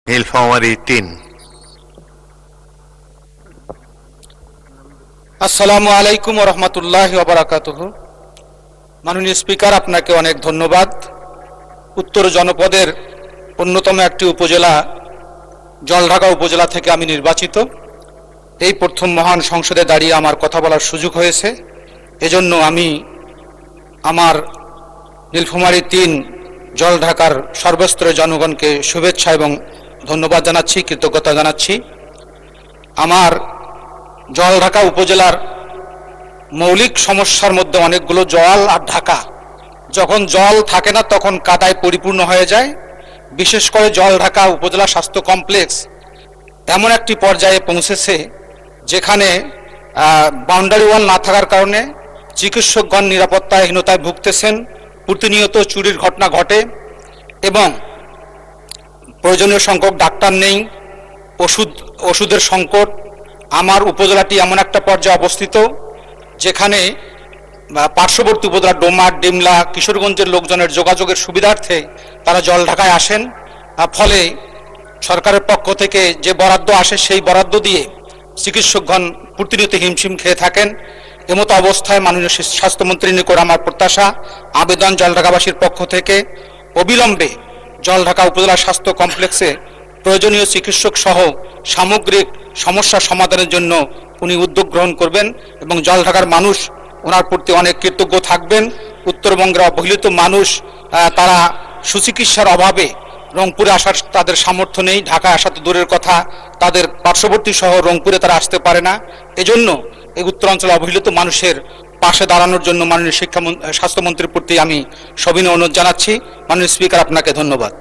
নীলফামারী ৩। আসসালামু আলাইকুম ওয়া রাহমাতুল্লাহি ওয়া বারাকাতুহু। মাননীয় স্পিকার, আপনাকে অনেক ধন্যবাদ। উত্তর জনপদের অন্যতম একটি উপজেলা জলঢাকা উপজেলা থেকে আমি নির্বাচিত। এই প্রথম মহান সংসদে দাঁড়িয়ে আমার কথা বলার সুযোগ হয়েছে। এজন্য আমি আমার নীলফামারী ৩ জলঢাকার সর্বস্তরের জনগণকে শুভেচ্ছা এবং ধন্যবাদ জানাচ্ছি, কৃতজ্ঞতা জানাচ্ছি। আমার জলঢাকা উপজেলার মৌলিক সমস্যার মধ্যে অনেকগুলো জল আর ঢাকা। যখন জল থাকে না তখন কাদায় পরিপূর্ণ হয়ে যায়। বিশেষ করে জলঢাকা উপজেলা স্বাস্থ্য কমপ্লেক্স এমন একটি পর্যায়ে পৌঁছেছে যেখানে বাউন্ডারি ওয়াল না থাকার কারণে চিকিৎসকগণ নিরাপত্তাহীনতায় ভুগতেছেন। প্রতিনিয়ত চুরির ঘটনা ঘটে এবং প্রয়োজনীয় সংখ্যক ডাক্তার নেই, ওষুধের সংকট। আমার উপজেলাটি এমন একটা পর্যায়ে অবস্থিত যেখানে পার্শ্ববর্তী উপজেলা ডোমার, ডিমলা, কিশোরগঞ্জের লোকজনের যোগাযোগের সুবিধার্থে তারা জলঢাকায় আসেন। ফলে সরকারের পক্ষ থেকে যে বরাদ্দ আসে সেই বরাদ্দ দিয়ে চিকিৎসকগণ প্রতিনিয়ত হিমশিম খেয়ে থাকেন। এমতো অবস্থায় মাননীয় স্বাস্থ্যমন্ত্রীর নিকট আমার প্রত্যাশা, আবেদন জলঢাকাবাসীর পক্ষ থেকে অবিলম্বে জলঢাকা উপজেলা স্বাস্থ্য কমপ্লেক্সে প্রয়োজনীয় চিকিৎসক সহ সামগ্রিক সমস্যা সমাধানের জন্য উনি উদ্যোগ গ্রহণ করবেন এবং জলঢাকার মানুষ ওনার প্রতি অনেক কৃতজ্ঞ থাকবেন। উত্তরবঙ্গের অবহেলিত মানুষ তারা সুচিকিৎসার অভাবে রংপুরে আসার তাদের সামর্থ্য নেই, ঢাকায় আসা তো দূরের কথা, তাদের পার্শ্ববর্তী শহর রংপুরে তারা আসতে পারে না। এজন্য এই উত্তরাঞ্চলে অবহেলিত মানুষের পাশে দাঁড়ানোর জন্য মাননীয় স্বাস্থ্যমন্ত্রীর প্রতি আমি সবিনয় অনুরোধ জানাচ্ছি। মাননীয় স্পিকার, আপনাকে ধন্যবাদ।